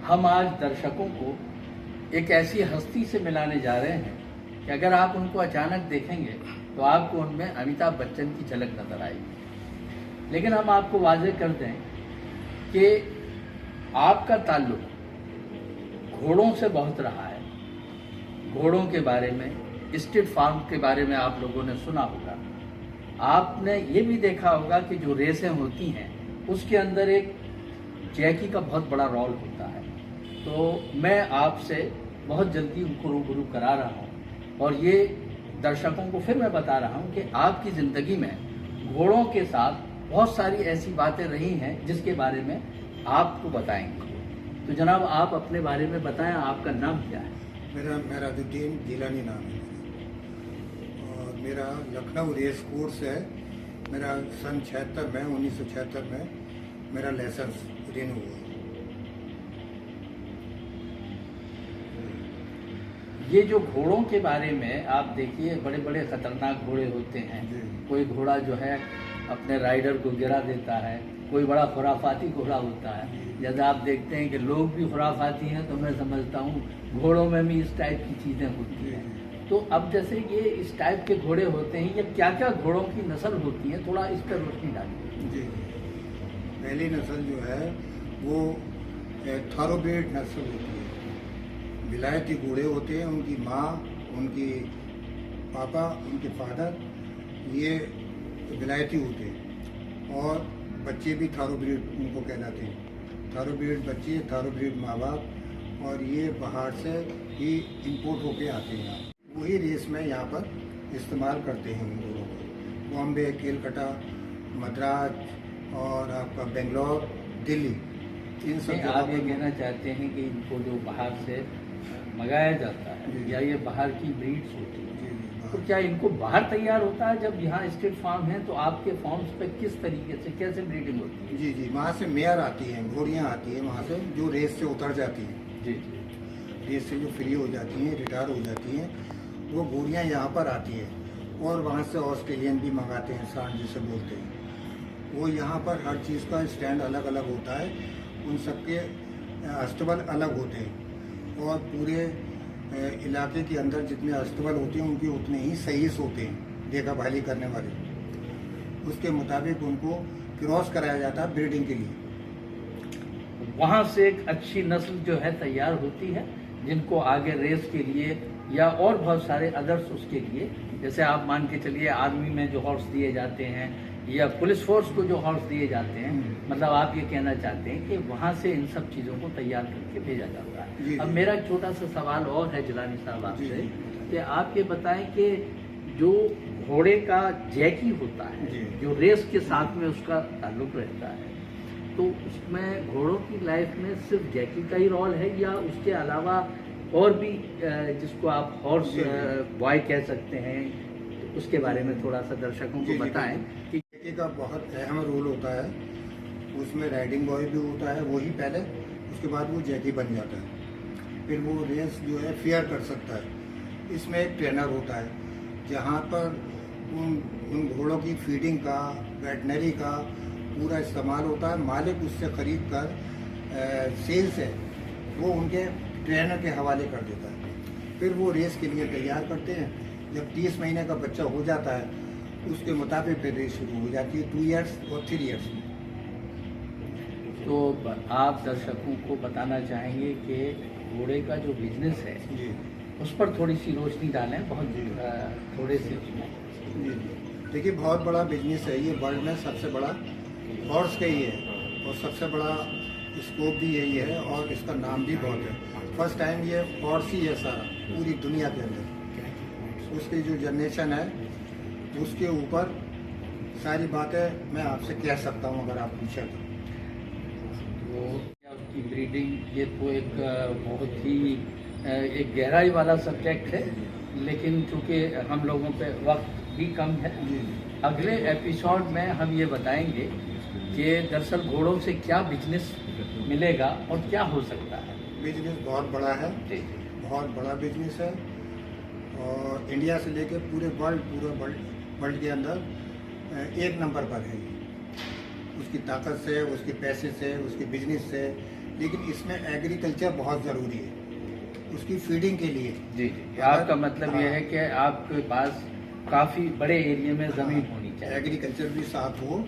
हम आज दर्शकों को एक ऐसी हस्ती से मिलाने जा रहे हैं कि अगर आप उनको अचानक देखेंगे तो आपको उनमें अमिताभ बच्चन की झलक नजर आएगी। लेकिन हम आपको वाज़ेह कर दें कि आपका ताल्लुक घोड़ों से बहुत रहा है। घोड़ों के बारे में, स्टेट फार्म के बारे में आप लोगों ने सुना होगा। आपने ये भी देखा होगा कि जो रेसें होती हैं उसके अंदर एक जैकी का बहुत बड़ा रोल होता है। तो मैं आपसे बहुत जल्दी उनको रूबरू करा रहा हूँ और ये दर्शकों को फिर मैं बता रहा हूँ कि आपकी ज़िंदगी में घोड़ों के साथ बहुत सारी ऐसी बातें रही हैं जिसके बारे में आपको बताएंगे। तो जनाब, आप अपने बारे में बताएं, आपका नाम क्या है? मेरा मेहराजुद्दीन जिलानी नाम है और मेरा लखनऊ रेस कोर्स है। मेरा सन 76 में 1976 में मेरा लाइसेंस रिन्यू हुआ। ये जो घोड़ों के बारे में आप देखिए, बड़े बड़े खतरनाक घोड़े होते हैं। कोई घोड़ा जो है अपने राइडर को गिरा देता है, कोई बड़ा खुराफाती घोड़ा होता है। जैसे आप देखते हैं कि लोग भी खुराफाती हैं, तो मैं समझता हूँ घोड़ों में भी इस टाइप की चीज़ें होती हैं। तो अब जैसे ये इस टाइप के घोड़े होते हैं, ये क्या क्या घोड़ों की नस्ल होती है, थोड़ा इस पर रोशनी डालिए। जी, पहली नस्ल जो है वो थारोब्रीड नस्ल होती है। विलायती घोड़े होते हैं, उनकी माँ, उनकी पापा, उनके फादर ये विलायती होते हैं और बच्चे भी थारोब्रीड उनको कहलाते हैं। थारोब्रीड बच्चे, थारोब्रीड माँ बाप, और ये बाहर से ही इंपोर्ट होके आते हैं। वही रेस में यहाँ पर इस्तेमाल करते हैं उन घोड़ों को। बॉम्बे, केलकटा, मद्रास और आपका बेंगलोर, दिल्ली, इन सब जगह आप ये कहना चाहते हैं कि इनको जो बाहर से मंगाया जाता है या ये बाहर की ब्रीड्स होती है, तो क्या इनको बाहर तैयार होता है? जब यहाँ स्टेट फार्म है तो आपके फार्म्स पे किस तरीके से, कैसे ब्रीडिंग होती है? जी जी, वहाँ से मेयर आती हैं, घोड़ियाँ आती हैं वहाँ से, जो रेस से उतर जाती हैं। जी, रेस से जो फ्री हो जाती हैं, रिटायर हो जाती हैं, वो घोड़ियाँ यहाँ पर आती हैं और वहाँ से ऑस्ट्रेलियन भी मंगाते हैं, सांड जिसे बोलते हैं। वो यहाँ पर हर चीज़ का स्टैंड अलग अलग होता है, उन सबके अस्तबल अलग होते हैं और पूरे इलाके के अंदर जितने अस्तबल होते हैं उनके उतने ही सहीस होते हैं देखा भाली करने वाले। उसके मुताबिक उनको क्रॉस कराया जाता है ब्रीडिंग के लिए। वहाँ से एक अच्छी नस्ल जो है तैयार होती है, जिनको आगे रेस के लिए या और बहुत सारे अदर्स उसके लिए, जैसे आप मान के चलिए आर्मी में जो हॉर्स दिए जाते हैं या पुलिस फोर्स को जो हॉर्स दिए जाते हैं, मतलब आप ये कहना चाहते हैं कि वहाँ से इन सब चीज़ों को तैयार करके भेजा जाता है। अब मेरा एक छोटा सा सवाल और है जिलानी साहब आपसे, कि आप ये बताएं कि जो घोड़े का जैकी होता है, जो रेस के साथ में उसका ताल्लुक रहता है, तो उसमें घोड़ों की लाइफ में सिर्फ जैकी का ही रोल है या उसके अलावा और भी जिसको आप हॉर्स बॉय कह सकते हैं, तो उसके बारे में थोड़ा सा दर्शकों को बताएं कि जैकी का बहुत अहम रोल होता है। उसमें राइडिंग बॉय भी होता है वही पहले, उसके बाद वो जैकी बन जाता है, फिर वो रेस जो है फेयर कर सकता है। इसमें एक ट्रेनर होता है जहाँ पर उन घोड़ों की फीडिंग का, वेटनरी का पूरा इस्तेमाल होता है। मालिक उससे खरीद कर सेल्स है वो उनके ट्रेनर के हवाले कर देता है। फिर वो रेस के लिए तैयार करते हैं। जब 30 महीने का बच्चा हो जाता है उसके मुताबिक फिर रेस शुरू हो जाती है 2 इयर्स और 3 इयर्स में। तो आप दर्शकों को बताना चाहेंगे कि घोड़े का जो बिजनेस है जी, उस पर थोड़ी सी रोशनी डालें, बहुत थोड़े से। जी, देखिए बहुत बड़ा बिजनेस है ये, वर्ल्ड में सबसे बड़ा हॉर्स का ही है और सबसे बड़ा स्कोप भी यही है और इसका नाम भी बहुत है। फर्स्ट टाइम ये हॉर्स ही है सारा पूरी दुनिया के अंदर। उसकी जो जनरेशन है उसके ऊपर सारी बातें मैं आपसे कह सकता हूँ अगर आप पूछें तो। उसकी ब्रीडिंग, ये तो एक बहुत ही एक गहराई वाला सब्जेक्ट है, लेकिन चूँकि हम लोगों पे वक्त भी कम है, अगले एपिसोड में हम ये बताएंगे कि दरअसल घोड़ों से क्या बिजनेस मिलेगा और क्या हो सकता है। बिजनेस बहुत बड़ा है, बहुत बड़ा बिजनेस है और इंडिया से लेकर पूरे वर्ल्ड के अंदर एक नंबर पर है। उसकी ताकत से, उसके पैसे से, उसके बिजनेस से लेकिन इसमें एग्रीकल्चर बहुत ज़रूरी है उसकी फीडिंग के लिए। जी जी, आपका मतलब ये है कि आपके पास काफ़ी बड़े एरिया में ज़मीन होनी चाहिए। एग्रीकल्चर भी साथ हो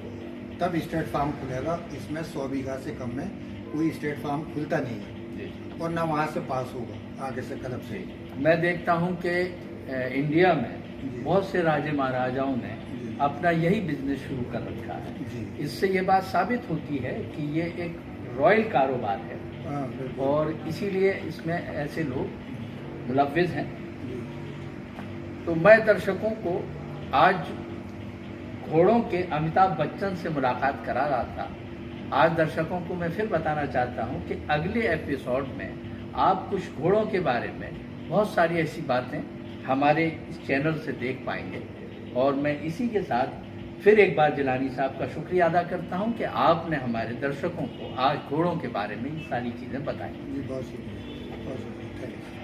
तब स्टेट फार्म खुलेगा। इसमें 100 बीघा से कम में कोई स्टेट फार्म खुलता नहीं है जी और ना वहाँ से पास होगा आगे से क्लब से। जी, मैं देखता हूँ कि इंडिया में जी। बहुत से राजे महाराजाओं ने जी। अपना यही बिजनेस शुरू कर रखा है। जी। इससे ये बात साबित होती है कि ये एक रॉयल कारोबार है हाँ, बिल्कुल। और इसीलिए इसमें ऐसे लोग मुलव्विज़ हैं। जी। तो मैं दर्शकों को आज घोड़ों के अमिताभ बच्चन से मुलाकात करा रहा था। आज दर्शकों को मैं फिर बताना चाहता हूं कि अगले एपिसोड में आप कुछ घोड़ों के बारे में बहुत सारी ऐसी बातें हमारे इस चैनल से देख पाएंगे। और मैं इसी के साथ फिर एक बार जिलानी साहब का शुक्रिया अदा करता हूं कि आपने हमारे दर्शकों को आज घोड़ों के बारे में ये सारी चीज़ें बताई। जी बहुत शुक्रिया, बहुत शुक्रिया, थैंक यू।